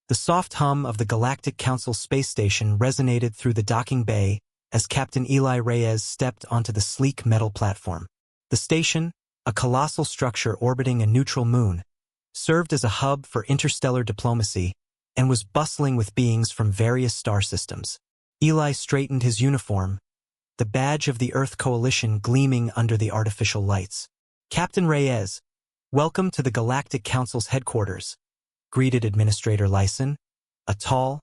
The soft hum of the Galactic Council space station resonated through the docking bay as Captain Eli Reyes stepped onto the sleek metal platform. The station, a colossal structure orbiting a neutral moon, served as a hub for interstellar diplomacy and was bustling with beings from various star systems. Eli straightened his uniform, the badge of the Earth Coalition gleaming under the artificial lights. "Captain Reyes, welcome to the Galactic Council's headquarters," greeted Administrator Lyson, a tall,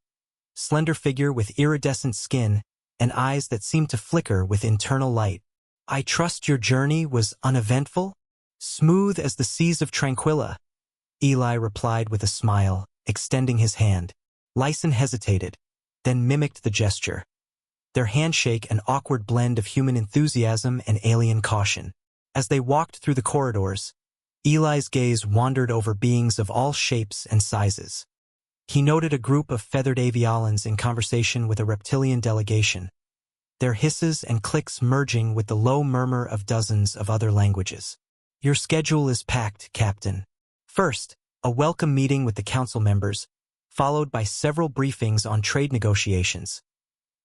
slender figure with iridescent skin and eyes that seemed to flicker with internal light. "I trust your journey was uneventful?" "Smooth as the seas of Tranquilla," Eli replied with a smile, extending his hand. Lyson hesitated, then mimicked the gesture, their handshake an awkward blend of human enthusiasm and alien caution. As they walked through the corridors, Eli's gaze wandered over beings of all shapes and sizes. He noted a group of feathered aviolans in conversation with a reptilian delegation, their hisses and clicks merging with the low murmur of dozens of other languages. "Your schedule is packed, Captain." First, a welcome meeting with the council members, followed by several briefings on trade negotiations,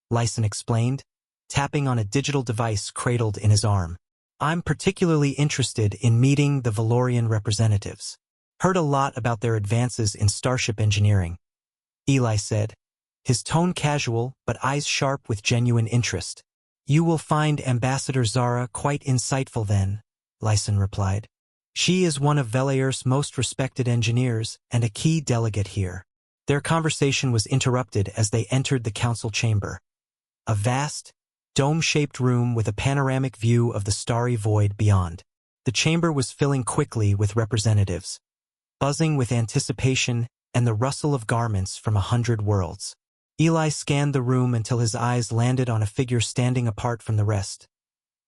Lyson explained, tapping on a digital device cradled in his arm. "I'm particularly interested in meeting the Valorian representatives. Heard a lot about their advances in starship engineering," Eli said, his tone casual but eyes sharp with genuine interest. "You will find Ambassador Zara quite insightful then," Lyson replied. "She is one of Velair's most respected engineers and a key delegate here." Their conversation was interrupted as they entered the council chamber, a vast, dome-shaped room with a panoramic view of the starry void beyond. The chamber was filling quickly with representatives, buzzing with anticipation and the rustle of garments from 100 worlds. Eli scanned the room until his eyes landed on a figure standing apart from the rest,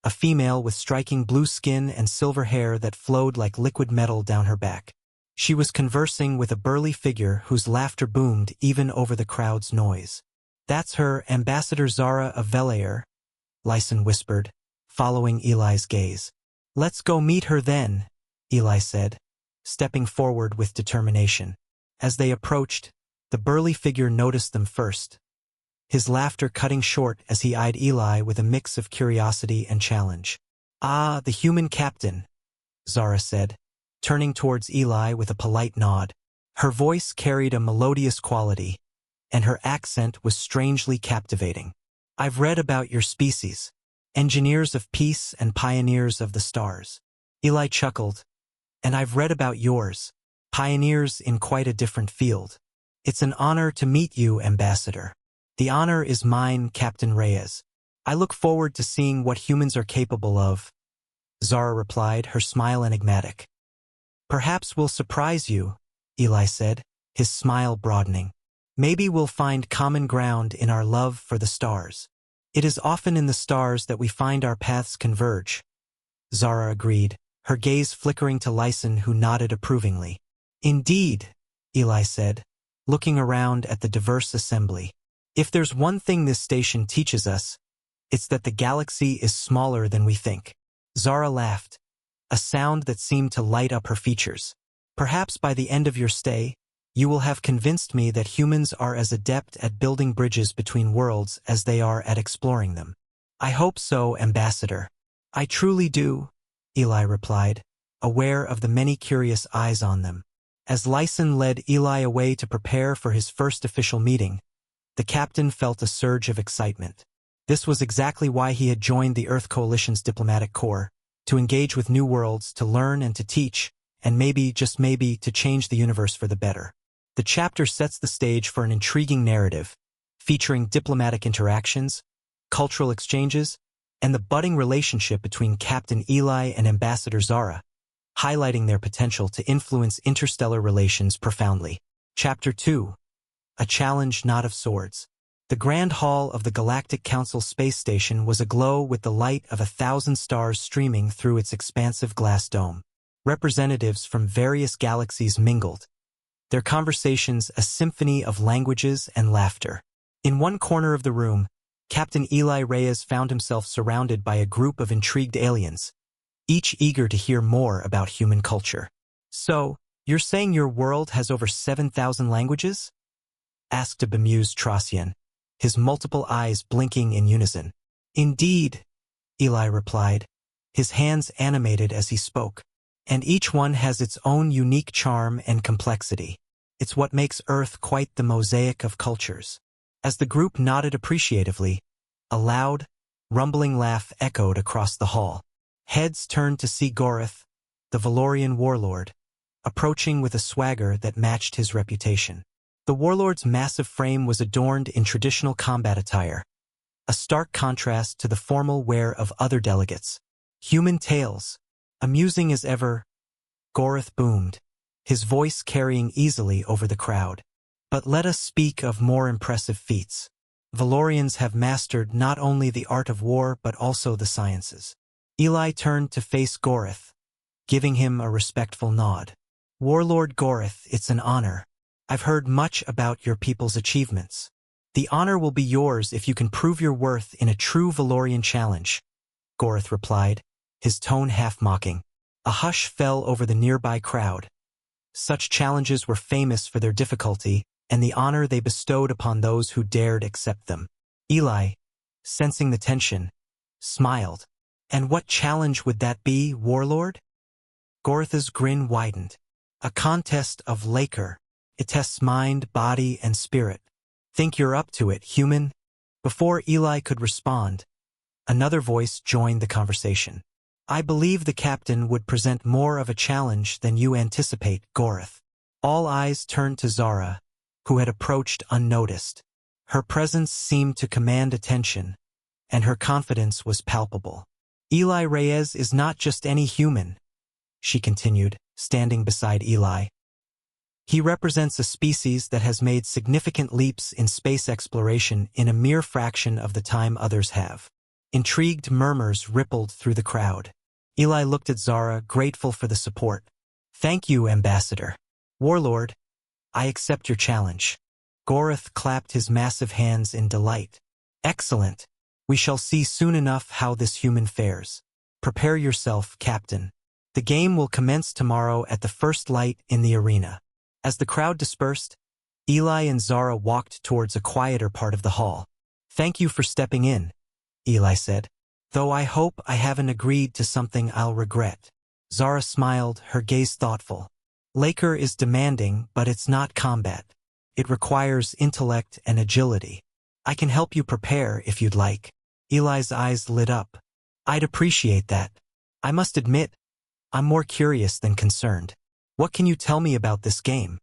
a female with striking blue skin and silver hair that flowed like liquid metal down her back. She was conversing with a burly figure whose laughter boomed even over the crowd's noise. "That's her, Ambassador Zara of Velair," Lyson whispered, following Eli's gaze. "Let's go meet her then," Eli said, stepping forward with determination. As they approached, the burly figure noticed them first, his laughter cutting short as he eyed Eli with a mix of curiosity and challenge. "Ah, the human captain," Zara said, turning towards Eli with a polite nod. Her voice carried a melodious quality, and her accent was strangely captivating. "I've read about your species, engineers of peace and pioneers of the stars." Eli chuckled. "And I've read about yours, pioneers in quite a different field. It's an honor to meet you, Ambassador." "The honor is mine, Captain Reyes. I look forward to seeing what humans are capable of," Zara replied, her smile enigmatic. "Perhaps we'll surprise you," Eli said, his smile broadening. "Maybe we'll find common ground in our love for the stars." "It is often in the stars that we find our paths converge," Zara agreed, her gaze flickering to Lyson, who nodded approvingly. "Indeed," Eli said, looking around at the diverse assembly. "If there's one thing this station teaches us, it's that the galaxy is smaller than we think." Zara laughed, a sound that seemed to light up her features. "Perhaps by the end of your stay, you will have convinced me that humans are as adept at building bridges between worlds as they are at exploring them." "I hope so, Ambassador." "I truly do," Eli replied, aware of the many curious eyes on them. As Lyson led Eli away to prepare for his first official meeting, the captain felt a surge of excitement. This was exactly why he had joined the Earth Coalition's diplomatic corps, to engage with new worlds, to learn and to teach, and maybe, just maybe, to change the universe for the better. The chapter sets the stage for an intriguing narrative, featuring diplomatic interactions, cultural exchanges, and the budding relationship between Captain Eli and Ambassador Zara, highlighting their potential to influence interstellar relations profoundly. Chapter 2. A Challenge Not of Swords. The Grand Hall of the Galactic Council space station was aglow with the light of 1,000 stars streaming through its expansive glass dome. Representatives from various galaxies mingled, their conversations a symphony of languages and laughter. In one corner of the room, Captain Eli Reyes found himself surrounded by a group of intrigued aliens, each eager to hear more about human culture. "So, you're saying your world has over 7,000 languages?" asked a bemused Thracian, his multiple eyes blinking in unison. Indeed, Eli replied, his hands animated as he spoke. And each one has its own unique charm and complexity. It's what makes Earth quite the mosaic of cultures. As the group nodded appreciatively, a loud, rumbling laugh echoed across the hall. Heads turned to see Gorith, the Valorian warlord, approaching with a swagger that matched his reputation. The warlord's massive frame was adorned in traditional combat attire, a stark contrast to the formal wear of other delegates. Human tales, amusing as ever, Gorith boomed, his voice carrying easily over the crowd. But let us speak of more impressive feats. Valorians have mastered not only the art of war but also the sciences. Eli turned to face Gorith, giving him a respectful nod. Warlord Gorith, it's an honor. I've heard much about your people's achievements. The honor will be yours if you can prove your worth in a true Valorian challenge, Gorith replied, his tone half-mocking. A hush fell over the nearby crowd. Such challenges were famous for their difficulty and the honor they bestowed upon those who dared accept them. Eli, sensing the tension, smiled. And what challenge would that be, Warlord? Gorith's grin widened. A contest of Laker. It tests mind, body, and spirit. Think you're up to it, human? Before Eli could respond, another voice joined the conversation. I believe the captain would present more of a challenge than you anticipate, Gorith. All eyes turned to Zara, who had approached unnoticed. Her presence seemed to command attention, and her confidence was palpable. Eli Reyes is not just any human, she continued, standing beside Eli. He represents a species that has made significant leaps in space exploration in a mere fraction of the time others have. Intrigued murmurs rippled through the crowd. Eli looked at Zara, grateful for the support. Thank you, Ambassador. Warlord, I accept your challenge. Gorith clapped his massive hands in delight. Excellent. We shall see soon enough how this human fares. Prepare yourself, Captain. The game will commence tomorrow at the first light in the arena. As the crowd dispersed, Eli and Zara walked towards a quieter part of the hall. Thank you for stepping in, Eli said. Though I hope I haven't agreed to something I'll regret. Zara smiled, her gaze thoughtful. Laker is demanding, but it's not combat. It requires intellect and agility. I can help you prepare if you'd like. Eli's eyes lit up. I'd appreciate that. I must admit, I'm more curious than concerned. What can you tell me about this game?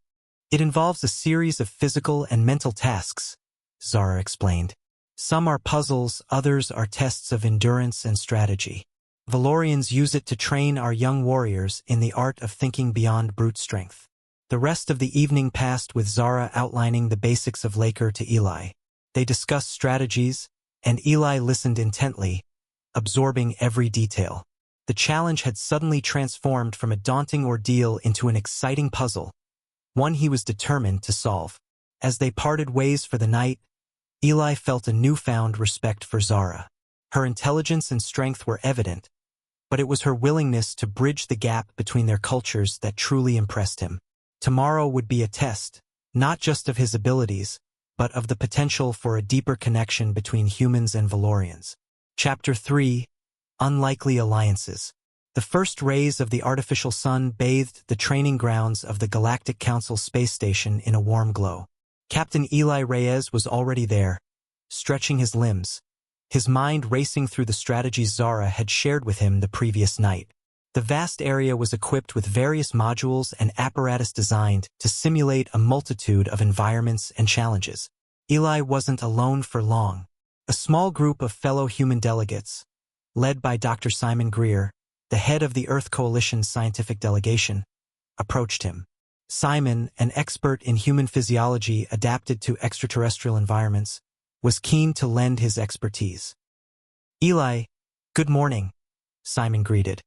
It involves a series of physical and mental tasks, Zara explained. Some are puzzles, others are tests of endurance and strategy. Valorians use it to train our young warriors in the art of thinking beyond brute strength. The rest of the evening passed with Zara outlining the basics of Laker to Eli. They discussed strategies, and Eli listened intently, absorbing every detail. The challenge had suddenly transformed from a daunting ordeal into an exciting puzzle, one he was determined to solve. As they parted ways for the night, Eli felt a newfound respect for Zara. Her intelligence and strength were evident, but it was her willingness to bridge the gap between their cultures that truly impressed him. Tomorrow would be a test, not just of his abilities, but of the potential for a deeper connection between humans and Valorians. Chapter 3: Unlikely Alliances. The first rays of the artificial sun bathed the training grounds of the Galactic Council space station in a warm glow. Captain Eli Reyes was already there, stretching his limbs, his mind racing through the strategies Zara had shared with him the previous night. The vast area was equipped with various modules and apparatus designed to simulate a multitude of environments and challenges. Eli wasn't alone for long. A small group of fellow human delegates, led by Dr. Simon Greer, the head of the Earth Coalition's scientific delegation, approached him. Simon, an expert in human physiology adapted to extraterrestrial environments, was keen to lend his expertise. Eli, good morning, Simon greeted,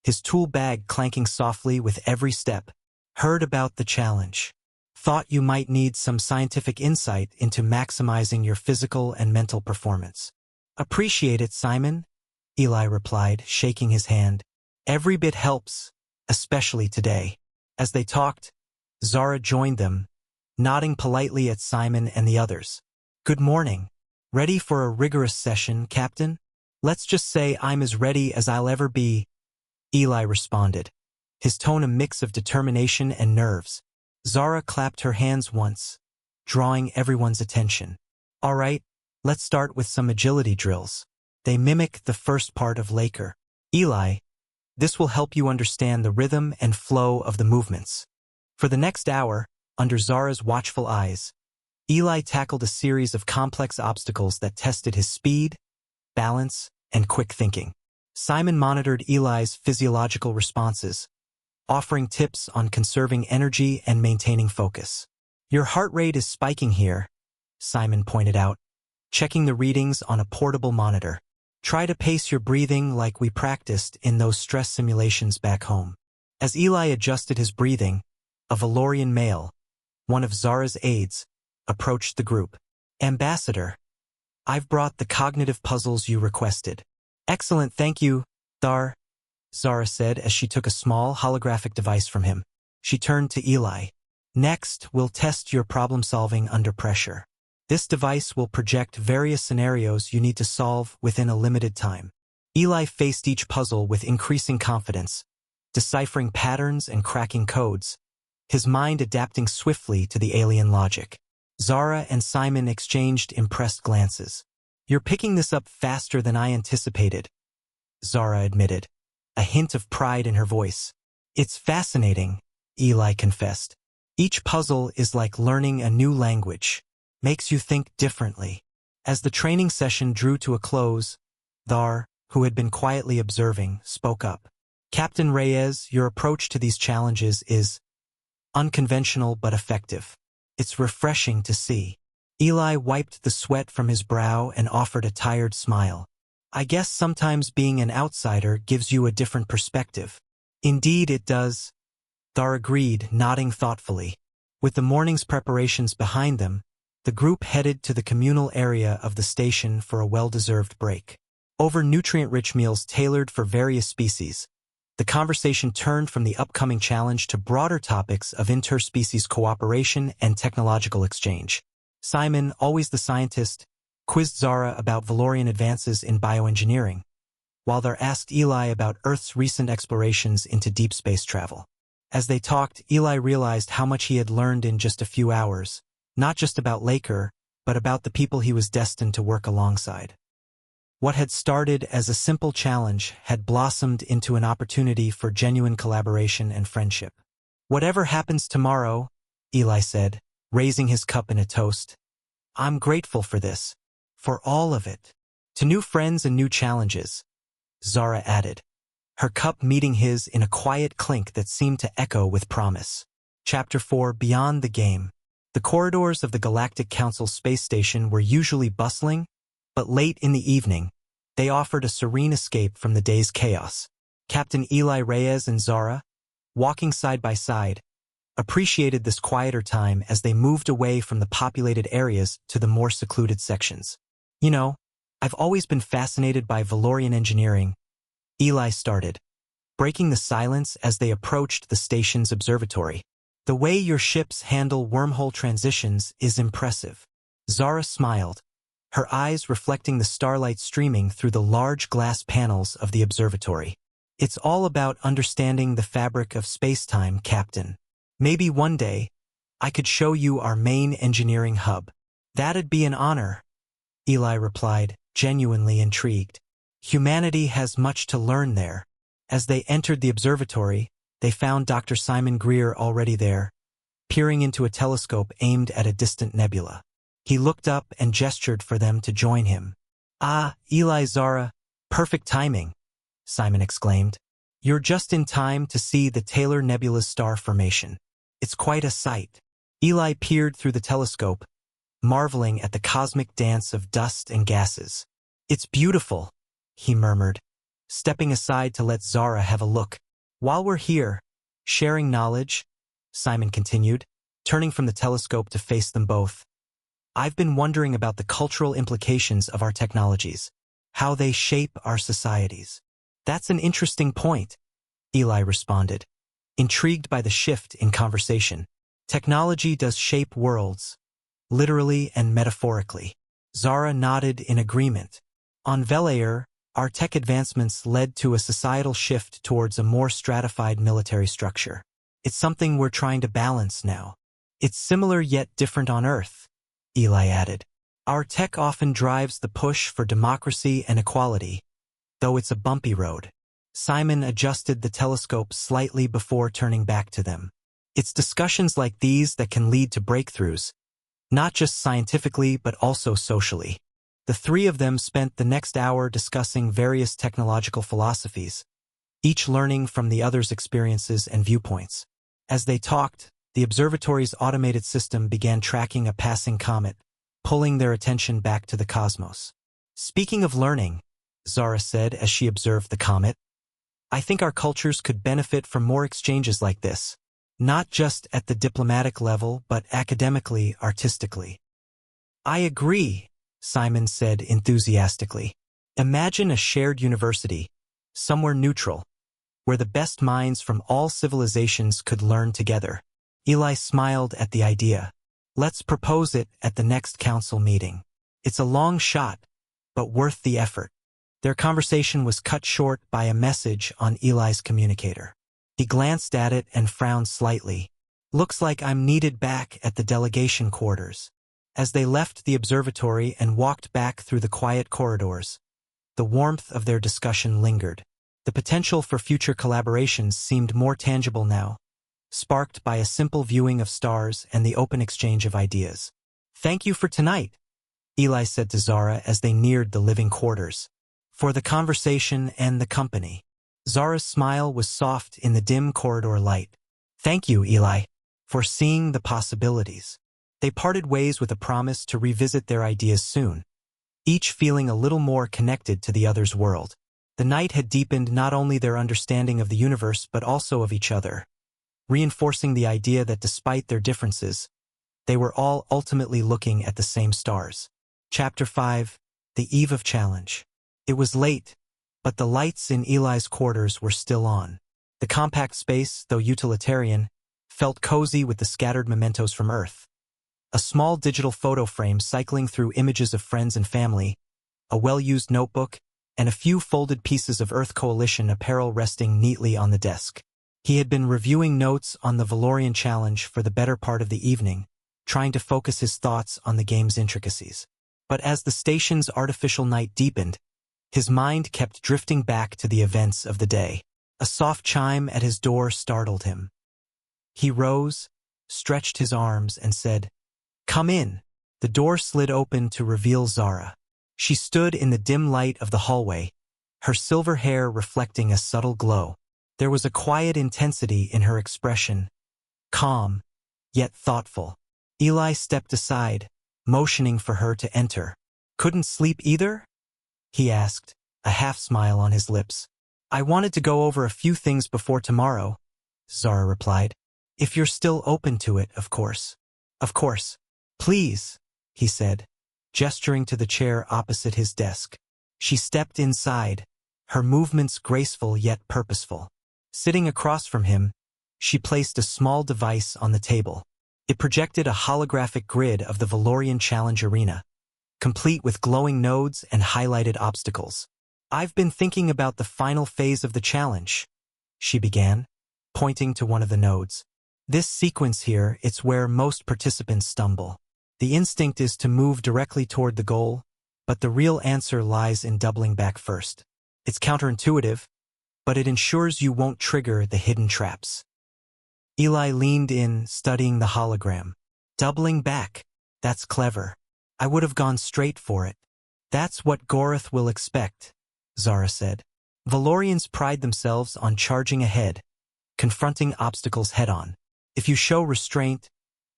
his tool bag clanking softly with every step. Heard about the challenge. Thought you might need some scientific insight into maximizing your physical and mental performance. Appreciate it, Simon, Eli replied, shaking his hand. Every bit helps, especially today. As they talked, Zara joined them, nodding politely at Simon and the others. "Good morning. Ready for a rigorous session, Captain?" "Let's just say I'm as ready as I'll ever be," Eli responded, his tone a mix of determination and nerves. Zara clapped her hands once, drawing everyone's attention. "All right, let's start with some agility drills. They mimic the first part of Laker. Eli, this will help you understand the rhythm and flow of the movements." For the next hour, under Zara's watchful eyes, Eli tackled a series of complex obstacles that tested his speed, balance, and quick thinking. Simon monitored Eli's physiological responses, offering tips on conserving energy and maintaining focus. "Your heart rate is spiking here," Simon pointed out, checking the readings on a portable monitor. "Try to pace your breathing like we practiced in those stress simulations back home." As Eli adjusted his breathing, a Valorian male, one of Zara's aides, approached the group. "Ambassador, I've brought the cognitive puzzles you requested." "Excellent, thank you, Thar," Zara said as she took a small holographic device from him. She turned to Eli. "Next, we'll test your problem-solving under pressure. This device will project various scenarios you need to solve within a limited time." Eli faced each puzzle with increasing confidence, deciphering patterns and cracking codes, his mind adapting swiftly to the alien logic. Zara and Simon exchanged impressed glances. "You're picking this up faster than I anticipated," Zara admitted, a hint of pride in her voice. "It's fascinating," Eli confessed. "Each puzzle is like learning a new language, makes you think differently." As the training session drew to a close, Thar, who had been quietly observing, spoke up. "Captain Reyes, your approach to these challenges is unconventional but effective. It's refreshing to see." Eli wiped the sweat from his brow and offered a tired smile. "I guess sometimes being an outsider gives you a different perspective." "Indeed it does," Thar agreed, nodding thoughtfully. With the morning's preparations behind them, the group headed to the communal area of the station for a well-deserved break. Over nutrient-rich meals tailored for various species, the conversation turned from the upcoming challenge to broader topics of interspecies cooperation and technological exchange. Simon, always the scientist, quizzed Zara about Valorian advances in bioengineering, while Thar asked Eli about Earth's recent explorations into deep space travel. As they talked, Eli realized how much he had learned in just a few hours, not just about Laker, but about the people he was destined to work alongside. What had started as a simple challenge had blossomed into an opportunity for genuine collaboration and friendship. "Whatever happens tomorrow," Eli said, raising his cup in a toast, "I'm grateful for this, for all of it." "To new friends and new challenges," Zara added, her cup meeting his in a quiet clink that seemed to echo with promise. Chapter 4: Beyond the Game. The corridors of the Galactic Council space station were usually bustling, but late in the evening, they offered a serene escape from the day's chaos. Captain Eli Reyes and Zara, walking side by side, appreciated this quieter time as they moved away from the populated areas to the more secluded sections. "You know, I've always been fascinated by Valorian engineering," Eli started, breaking the silence as they approached the station's observatory. "The way your ships handle wormhole transitions is impressive." Zara smiled, her eyes reflecting the starlight streaming through the large glass panels of the observatory. "It's all about understanding the fabric of space-time, Captain. Maybe one day, I could show you our main engineering hub." "That'd be an honor," Eli replied, genuinely intrigued. Humanity has much to learn there. As they entered the observatory, they found Dr. Simon Greer already there, peering into a telescope aimed at a distant nebula. He looked up and gestured for them to join him. "Ah, Eli, Zara, perfect timing," Simon exclaimed. "You're just in time to see the Taylor Nebula's star formation. It's quite a sight." Eli peered through the telescope, marveling at the cosmic dance of dust and gases. "It's beautiful," he murmured, stepping aside to let Zara have a look. "While we're here, sharing knowledge," Simon continued, turning from the telescope to face them both, "I've been wondering about the cultural implications of our technologies, how they shape our societies." "That's an interesting point," Eli responded, intrigued by the shift in conversation. Technology does shape worlds, literally and metaphorically. Zara nodded in agreement. On Velair, our tech advancements led to a societal shift towards a more stratified military structure. It's something we're trying to balance now. It's similar yet different on Earth, Eli added. Our tech often drives the push for democracy and equality, though it's a bumpy road. Simon adjusted the telescope slightly before turning back to them. It's discussions like these that can lead to breakthroughs, not just scientifically but also socially. The three of them spent the next hour discussing various technological philosophies, each learning from the other's experiences and viewpoints. As they talked, the observatory's automated system began tracking a passing comet, pulling their attention back to the cosmos. Speaking of learning, Zara said as she observed the comet, I think our cultures could benefit from more exchanges like this, not just at the diplomatic level but academically, artistically. I agree, Simon said enthusiastically. Imagine a shared university, somewhere neutral, where the best minds from all civilizations could learn together. Eli smiled at the idea. Let's propose it at the next council meeting. It's a long shot, but worth the effort. Their conversation was cut short by a message on Eli's communicator. He glanced at it and frowned slightly. Looks like I'm needed back at the delegation quarters. As they left the observatory and walked back through the quiet corridors, the warmth of their discussion lingered. The potential for future collaborations seemed more tangible now, sparked by a simple viewing of stars and the open exchange of ideas. Thank you for tonight, Eli said to Zara as they neared the living quarters, for the conversation and the company. Zara's smile was soft in the dim corridor light. Thank you, Eli, for seeing the possibilities. They parted ways with a promise to revisit their ideas soon, each feeling a little more connected to the other's world. The night had deepened not only their understanding of the universe but also of each other, reinforcing the idea that despite their differences, they were all ultimately looking at the same stars. Chapter 5, The Eve of Challenge. It was late, but the lights in Eli's quarters were still on. The compact space, though utilitarian, felt cozy with the scattered mementos from Earth. A small digital photo frame cycling through images of friends and family, a well-used notebook, and a few folded pieces of Earth Coalition apparel resting neatly on the desk. He had been reviewing notes on the Valorian challenge for the better part of the evening, trying to focus his thoughts on the game's intricacies. But as the station's artificial night deepened, his mind kept drifting back to the events of the day. A soft chime at his door startled him. He rose, stretched his arms, and said, "Come in." The door slid open to reveal Zara. She stood in the dim light of the hallway, her silver hair reflecting a subtle glow. There was a quiet intensity in her expression, calm, yet thoughtful. Eli stepped aside, motioning for her to enter. "Couldn't sleep either?" he asked, a half-smile on his lips. "I wanted to go over a few things before tomorrow," Zara replied. "If you're still open to it, of course." "Of course. Please," he said, gesturing to the chair opposite his desk. She stepped inside, her movements graceful yet purposeful. Sitting across from him, she placed a small device on the table. It projected a holographic grid of the Valorian Challenge Arena, complete with glowing nodes and highlighted obstacles. "I've been thinking about the final phase of the challenge," she began, pointing to one of the nodes. "This sequence here, it's where most participants stumble. The instinct is to move directly toward the goal, but the real answer lies in doubling back first. It's counterintuitive, but it ensures you won't trigger the hidden traps." Eli leaned in, studying the hologram. "Doubling back. That's clever. I would have gone straight for it." "That's what Gorath will expect," Zara said. "Valorians pride themselves on charging ahead, confronting obstacles head-on. If you show restraint,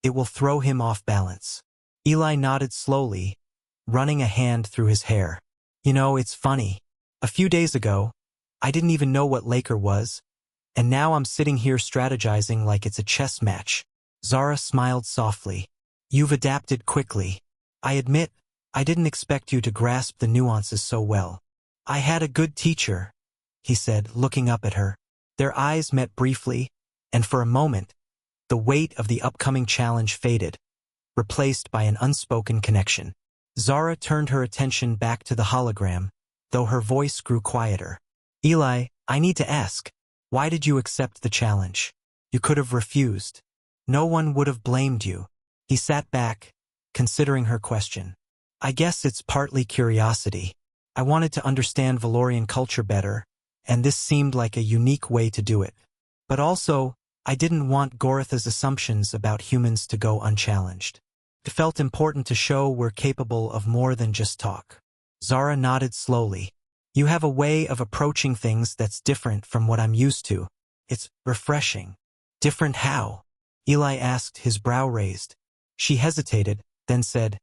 it will throw him off balance." Eli nodded slowly, running a hand through his hair. "You know, it's funny. A few days ago, I didn't even know what Laker was, and now I'm sitting here strategizing like it's a chess match." Zara smiled softly. "You've adapted quickly. I admit, I didn't expect you to grasp the nuances so well." "I had a good teacher," he said, looking up at her. Their eyes met briefly, and for a moment, The weight of the upcoming challenge faded, replaced by an unspoken connection. Zara turned her attention back to the hologram, though her voice grew quieter. Eli, I need to ask, why did you accept the challenge? You could have refused. No one would have blamed you. He sat back, considering her question. I guess it's partly curiosity. I wanted to understand Valorian culture better, and this seemed like a unique way to do it. But also, I didn't want Goritha's assumptions about humans to go unchallenged. It felt important to show we're capable of more than just talk. Zara nodded slowly. You have a way of approaching things that's different from what I'm used to. It's refreshing. Different how? Eli asked, his brow raised. She hesitated, then said,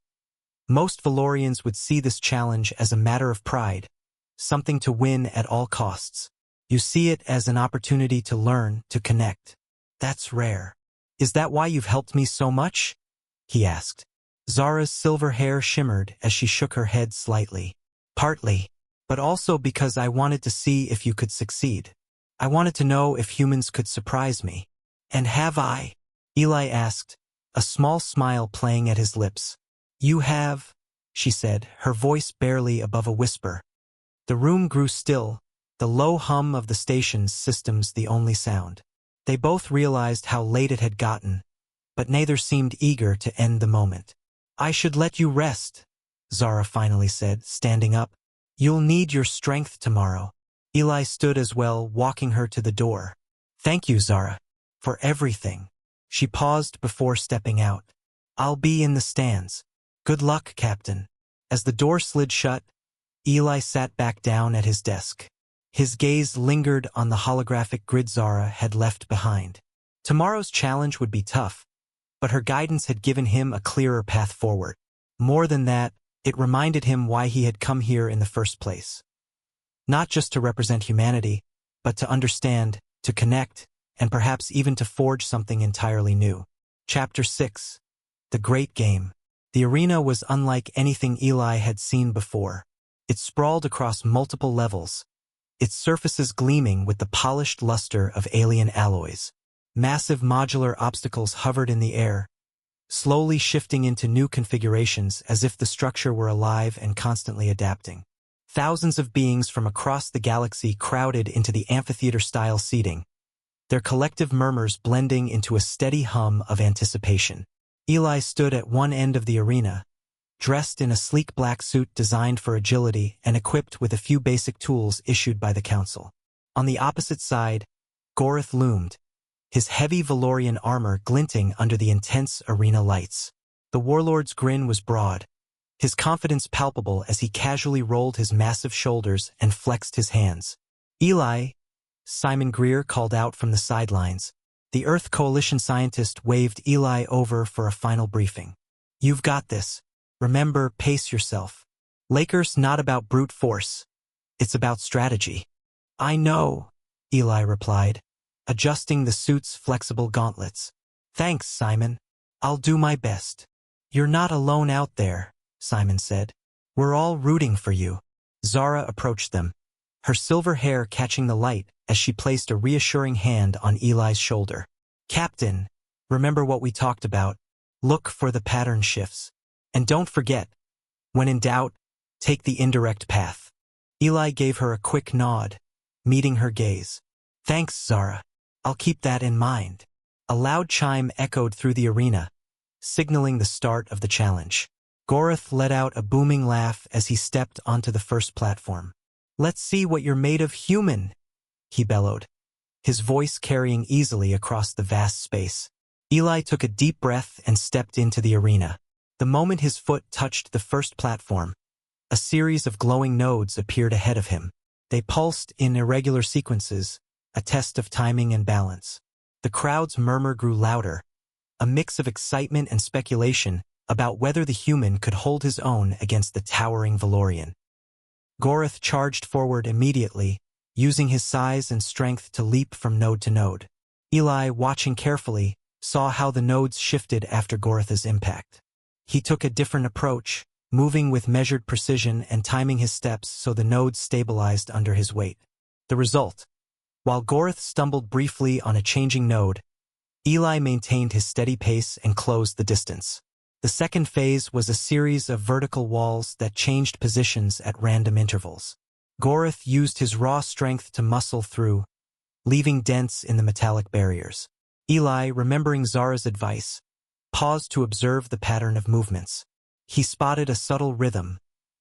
most Valorians would see this challenge as a matter of pride, something to win at all costs. You see it as an opportunity to learn, to connect. That's rare. Is that why you've helped me so much? He asked. Zara's silver hair shimmered as she shook her head slightly. Partly, but also because I wanted to see if you could succeed. I wanted to know if humans could surprise me. And have I? Eli asked, a small smile playing at his lips. You have, she said, her voice barely above a whisper. The room grew still, the low hum of the station's systems the only sound. They both realized how late it had gotten, but neither seemed eager to end the moment. I should let you rest, Zara finally said, standing up. You'll need your strength tomorrow. Eli stood as well, walking her to the door. Thank you, Zara, for everything. She paused before stepping out. I'll be in the stands. Good luck, Captain. As the door slid shut, Eli sat back down at his desk. His gaze lingered on the holographic grid Zara had left behind. Tomorrow's challenge would be tough, but her guidance had given him a clearer path forward. More than that, it reminded him why he had come here in the first place. Not just to represent humanity, but to understand, to connect, and perhaps even to forge something entirely new. Chapter 6. The Great Game. The arena was unlike anything Eli had seen before. It sprawled across multiple levels, its surfaces gleaming with the polished luster of alien alloys. Massive modular obstacles hovered in the air, slowly shifting into new configurations as if the structure were alive and constantly adapting. Thousands of beings from across the galaxy crowded into the amphitheater-style seating, their collective murmurs blending into a steady hum of anticipation. Eli stood at one end of the arena, dressed in a sleek black suit designed for agility and equipped with a few basic tools issued by the Council. On the opposite side, Gorith loomed, his heavy Valorian armor glinting under the intense arena lights. The Warlord's grin was broad, his confidence palpable as he casually rolled his massive shoulders and flexed his hands. Eli, Simon Greer called out from the sidelines. The Earth Coalition scientist waved Eli over for a final briefing. You've got this. Remember, pace yourself. Laker's not about brute force. It's about strategy. I know, Eli replied, adjusting the suit's flexible gauntlets. Thanks, Simon. I'll do my best. You're not alone out there, Simon said. We're all rooting for you. Zara approached them, her silver hair catching the light as she placed a reassuring hand on Eli's shoulder. Captain, remember what we talked about. Look for the pattern shifts. And don't forget, when in doubt, take the indirect path. Eli gave her a quick nod, meeting her gaze. Thanks, Zara. I'll keep that in mind. A loud chime echoed through the arena, signaling the start of the challenge. Gorith let out a booming laugh as he stepped onto the first platform. Let's see what you're made of, human, he bellowed, his voice carrying easily across the vast space. Eli took a deep breath and stepped into the arena. The moment his foot touched the first platform, a series of glowing nodes appeared ahead of him. They pulsed in irregular sequences, a test of timing and balance. The crowd's murmur grew louder, a mix of excitement and speculation about whether the human could hold his own against the towering Valorian. Gorith charged forward immediately, using his size and strength to leap from node to node. Eli, watching carefully, saw how the nodes shifted after Gorith's impact. He took a different approach, moving with measured precision and timing his steps so the nodes stabilized under his weight. The result: while Gorith stumbled briefly on a changing node, Eli maintained his steady pace and closed the distance. The second phase was a series of vertical walls that changed positions at random intervals. Gorith used his raw strength to muscle through, leaving dents in the metallic barriers. Eli, remembering Zara's advice, paused to observe the pattern of movements. He spotted a subtle rhythm,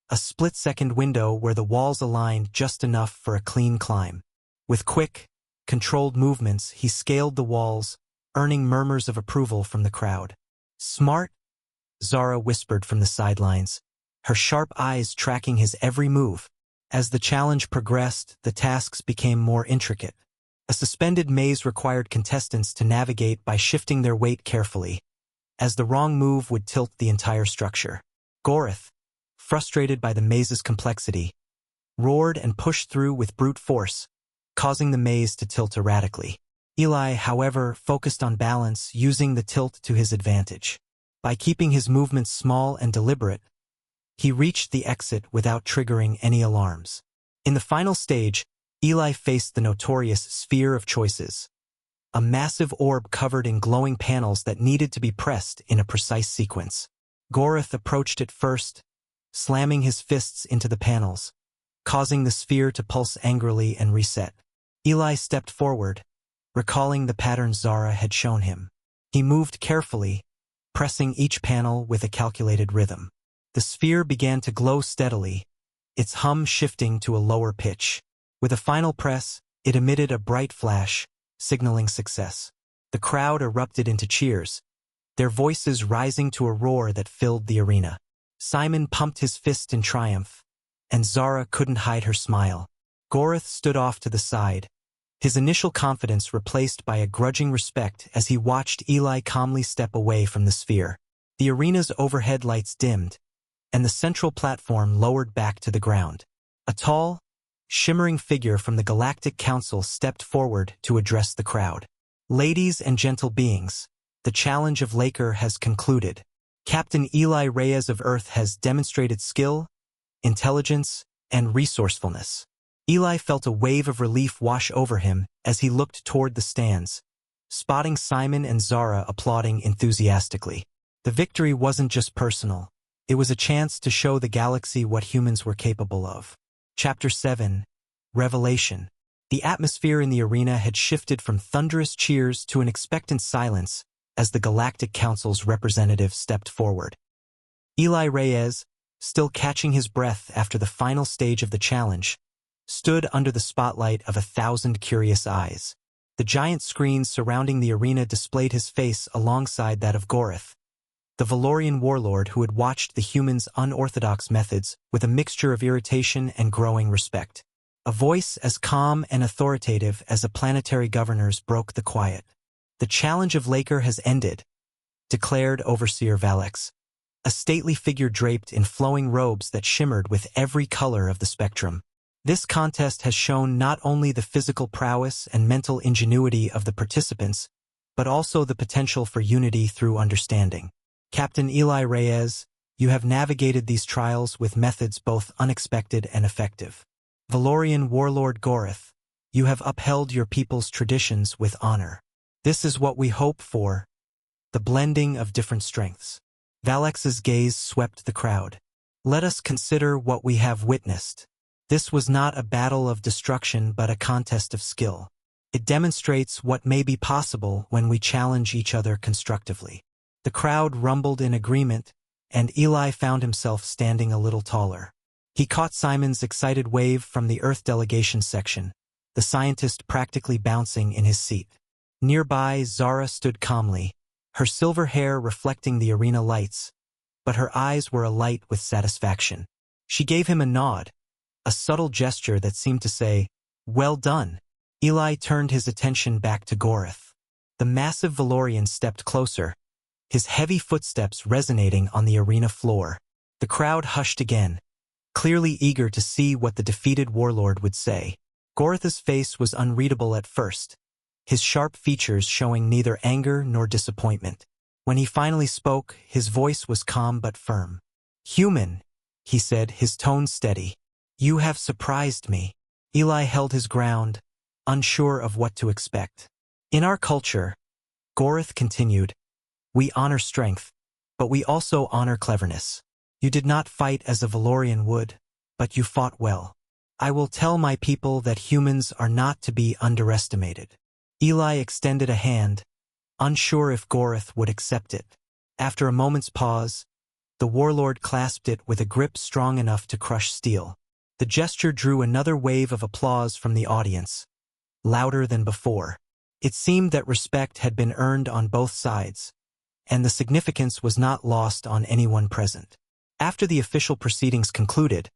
a split-second window where the walls aligned just enough for a clean climb. With quick, controlled movements, he scaled the walls, earning murmurs of approval from the crowd. "Smart," Zara whispered from the sidelines, her sharp eyes tracking his every move. As the challenge progressed, the tasks became more intricate. A suspended maze required contestants to navigate by shifting their weight carefully, as the wrong move would tilt the entire structure. Gorith, frustrated by the maze's complexity, roared and pushed through with brute force, causing the maze to tilt erratically. Eli, however, focused on balance, using the tilt to his advantage. By keeping his movements small and deliberate, he reached the exit without triggering any alarms. In the final stage, Eli faced the notorious Sphere of Choices, a massive orb covered in glowing panels that needed to be pressed in a precise sequence. Gorith approached it first, slamming his fists into the panels, causing the sphere to pulse angrily and reset. Eli stepped forward, recalling the pattern Zara had shown him. He moved carefully, pressing each panel with a calculated rhythm. The sphere began to glow steadily, its hum shifting to a lower pitch. With a final press, it emitted a bright flash, signaling success. The crowd erupted into cheers, their voices rising to a roar that filled the arena. Simon pumped his fist in triumph, and Zara couldn't hide her smile. Gorith stood off to the side, his initial confidence replaced by a grudging respect as he watched Eli calmly step away from the sphere. The arena's overhead lights dimmed, and the central platform lowered back to the ground. A tall, shimmering figure from the Galactic Council stepped forward to address the crowd. "Ladies and gentle beings, the challenge of Laker has concluded. Captain Eli Reyes of Earth has demonstrated skill, intelligence, and resourcefulness." Eli felt a wave of relief wash over him as he looked toward the stands, spotting Simon and Zara applauding enthusiastically. The victory wasn't just personal. It was a chance to show the galaxy what humans were capable of. Chapter 7. Revelation. The atmosphere in the arena had shifted from thunderous cheers to an expectant silence as the Galactic Council's representative stepped forward. Eli Reyes, still catching his breath after the final stage of the challenge, stood under the spotlight of 1,000 curious eyes. The giant screens surrounding the arena displayed his face alongside that of Gorith, the Valorian warlord who had watched the humans' unorthodox methods with a mixture of irritation and growing respect. A voice as calm and authoritative as a planetary governor's broke the quiet. "The challenge of Laker has ended," declared Overseer Valex, a stately figure draped in flowing robes that shimmered with every color of the spectrum. "This contest has shown not only the physical prowess and mental ingenuity of the participants, but also the potential for unity through understanding. Captain Eli Reyes, you have navigated these trials with methods both unexpected and effective. Valorian Warlord Gorith, you have upheld your people's traditions with honor. This is what we hope for, the blending of different strengths." Valex's gaze swept the crowd. "Let us consider what we have witnessed. This was not a battle of destruction but a contest of skill. It demonstrates what may be possible when we challenge each other constructively." The crowd rumbled in agreement, and Eli found himself standing a little taller. He caught Simon's excited wave from the Earth delegation section, the scientist practically bouncing in his seat. Nearby, Zara stood calmly, her silver hair reflecting the arena lights, but her eyes were alight with satisfaction. She gave him a nod, a subtle gesture that seemed to say, "Well done." Eli turned his attention back to Gorith. The massive Valorian stepped closer, his heavy footsteps resonating on the arena floor. The crowd hushed again, clearly eager to see what the defeated warlord would say. Gorith's face was unreadable at first, his sharp features showing neither anger nor disappointment. When he finally spoke, his voice was calm but firm. "Human," he said, his tone steady. "You have surprised me." Eli held his ground, unsure of what to expect. "In our culture, Gorith continued, "We honor strength, but we also honor cleverness. You did not fight as a Valorian would, but you fought well. I will tell my people that humans are not to be underestimated." Eli extended a hand, unsure if Gorith would accept it. After a moment's pause, the warlord clasped it with a grip strong enough to crush steel. The gesture drew another wave of applause from the audience, louder than before. It seemed that respect had been earned on both sides, and the significance was not lost on anyone present. After the official proceedings concluded,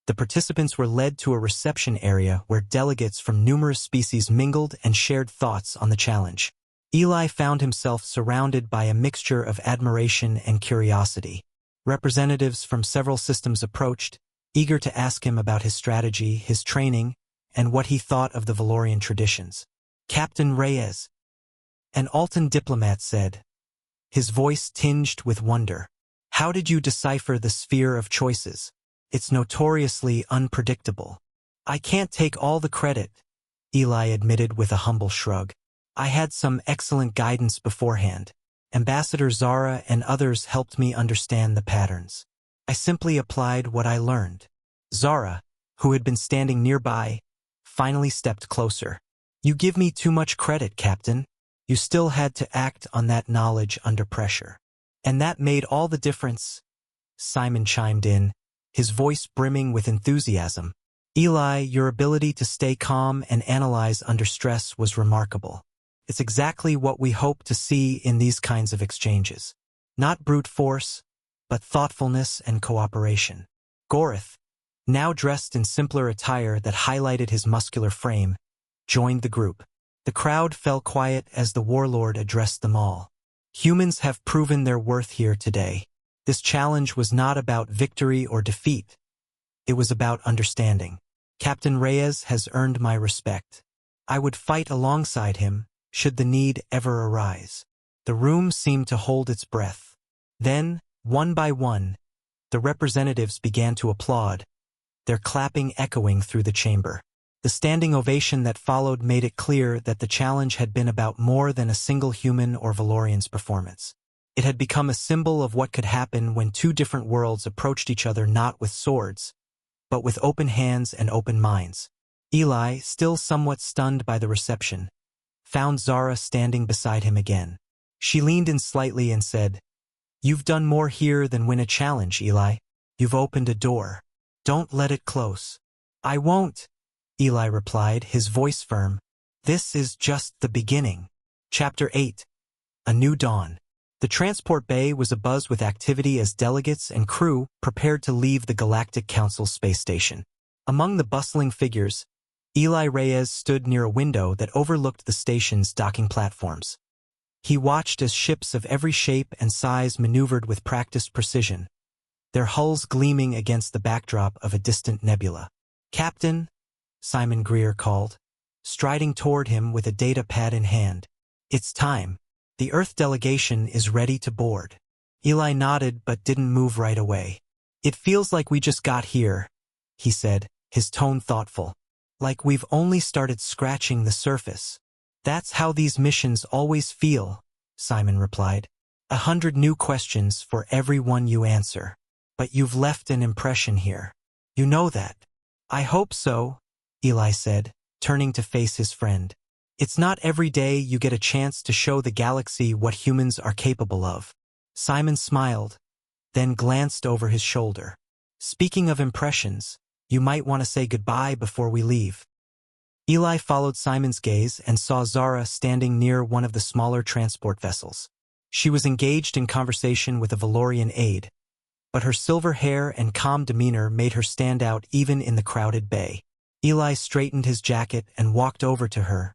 the participants were led to a reception area where delegates from numerous species mingled and shared thoughts on the challenge. Eli found himself surrounded by a mixture of admiration and curiosity. Representatives from several systems approached, eager to ask him about his strategy, his training, and what he thought of the Valorian traditions. "Captain Reyes," an Altan diplomat said, his voice tinged with wonder. "How did you decipher the sphere of choices? It's notoriously unpredictable." "I can't take all the credit," Eli admitted with a humble shrug. "I had some excellent guidance beforehand. Ambassador Zara and others helped me understand the patterns. I simply applied what I learned." Zara, who had been standing nearby, finally stepped closer. "You give me too much credit, Captain. You still had to act on that knowledge under pressure." "And that made all the difference," Simon chimed in, his voice brimming with enthusiasm. "Eli, your ability to stay calm and analyze under stress was remarkable. It's exactly what we hope to see in these kinds of exchanges. Not brute force, but thoughtfulness and cooperation." Gorith, now dressed in simpler attire that highlighted his muscular frame, joined the group. The crowd fell quiet as the warlord addressed them all. "Humans have proven their worth here today. This challenge was not about victory or defeat. It was about understanding. Captain Reyes has earned my respect. I would fight alongside him, should the need ever arise." The room seemed to hold its breath. Then, one by one, the representatives began to applaud, their clapping echoing through the chamber. The standing ovation that followed made it clear that the challenge had been about more than a single human or Valorian's performance. It had become a symbol of what could happen when two different worlds approached each other not with swords, but with open hands and open minds. Eli, still somewhat stunned by the reception, found Zara standing beside him again. She leaned in slightly and said, "You've done more here than win a challenge, Eli. You've opened a door. Don't let it close." "I won't," Eli replied, his voice firm. "This is just the beginning." Chapter 8. A New Dawn. The transport bay was abuzz with activity as delegates and crew prepared to leave the Galactic Council space station. Among the bustling figures, Eli Reyes stood near a window that overlooked the station's docking platforms. He watched as ships of every shape and size maneuvered with practiced precision, their hulls gleaming against the backdrop of a distant nebula. "Captain," Simon Greer called, striding toward him with a data pad in hand. "It's time. The Earth delegation is ready to board." Eli nodded but didn't move right away. "It feels like we just got here," he said, his tone thoughtful. "Like we've only started scratching the surface." "That's how these missions always feel," Simon replied. 100 new questions for every one you answer. But you've left an impression here. You know that. "I hope so," Eli said, turning to face his friend. "It's not every day you get a chance to show the galaxy what humans are capable of." Simon smiled, then glanced over his shoulder. "Speaking of impressions, you might want to say goodbye before we leave." Eli followed Simon's gaze and saw Zara standing near one of the smaller transport vessels. She was engaged in conversation with a Valorian aide, but her silver hair and calm demeanor made her stand out even in the crowded bay. Eli straightened his jacket and walked over to her,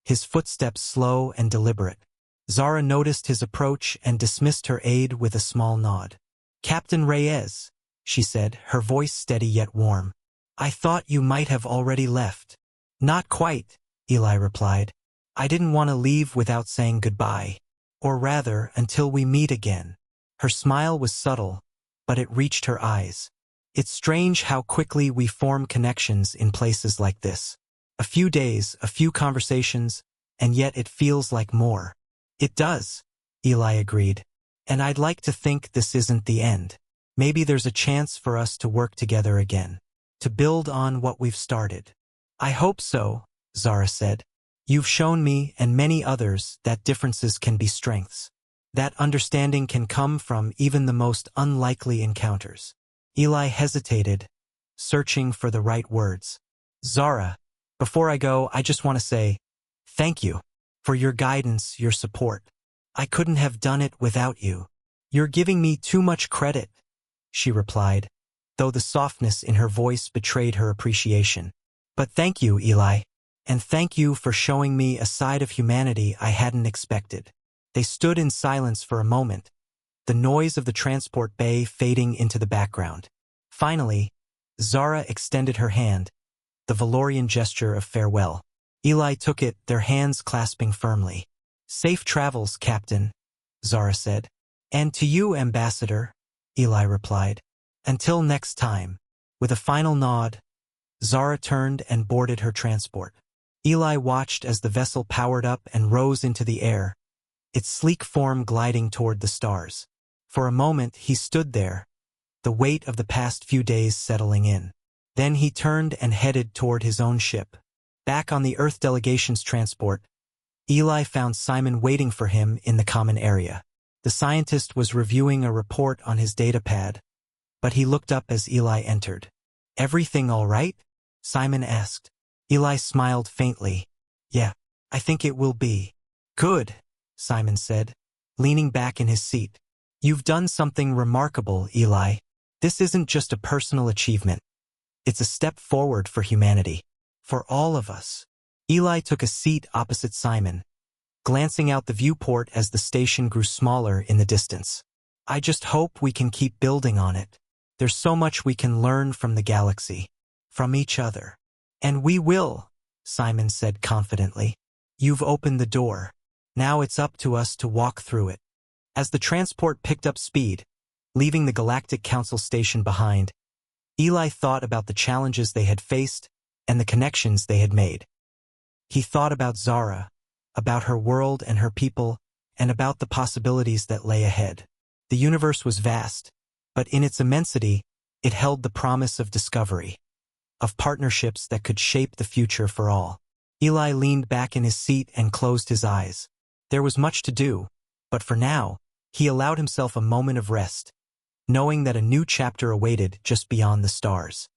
his footsteps slow and deliberate. Zara noticed his approach and dismissed her aide with a small nod. "Captain Reyes," she said, her voice steady yet warm. "I thought you might have already left." "Not quite," Eli replied. "I didn't want to leave without saying goodbye. Or rather, until we meet again." Her smile was subtle, but it reached her eyes. "It's strange how quickly we form connections in places like this. A few days, a few conversations, and yet it feels like more." It does, Eli agreed. And I'd like to think this isn't the end. Maybe there's a chance for us to work together again, to build on what we've started. I hope so, Zara said. You've shown me and many others that differences can be strengths. That understanding can come from even the most unlikely encounters. Eli hesitated, searching for the right words. Zara, before I go, I just want to say, thank you for your guidance, your support. I couldn't have done it without you. You're giving me too much credit, she replied, though the softness in her voice betrayed her appreciation. But thank you, Eli, and thank you for showing me a side of humanity I hadn't expected. They stood in silence for a moment, the noise of the transport bay fading into the background. Finally, Zara extended her hand, the Valorian gesture of farewell. Eli took it, their hands clasping firmly. Safe travels, Captain, Zara said. And to you, Ambassador, Eli replied. Until next time. With a final nod, Zara turned and boarded her transport. Eli watched as the vessel powered up and rose into the air, its sleek form gliding toward the stars. For a moment he stood there, the weight of the past few days settling in. Then he turned and headed toward his own ship. Back on the Earth delegation's transport, Eli found Simon waiting for him in the common area. The scientist was reviewing a report on his datapad, but he looked up as Eli entered. Everything all right? Simon asked. Eli smiled faintly. Yeah, I think it will be. Good, Simon said, leaning back in his seat. You've done something remarkable, Eli. This isn't just a personal achievement. It's a step forward for humanity. For all of us. Eli took a seat opposite Simon, glancing out the viewport as the station grew smaller in the distance. I just hope we can keep building on it. There's so much we can learn from the galaxy, from each other. And we will, Simon said confidently. You've opened the door. Now it's up to us to walk through it. As the transport picked up speed, leaving the Galactic Council station behind, Eli thought about the challenges they had faced and the connections they had made. He thought about Zara, about her world and her people, and about the possibilities that lay ahead. The universe was vast, but in its immensity, it held the promise of discovery, of partnerships that could shape the future for all. Eli leaned back in his seat and closed his eyes. There was much to do, but for now, he allowed himself a moment of rest, knowing that a new chapter awaited just beyond the stars.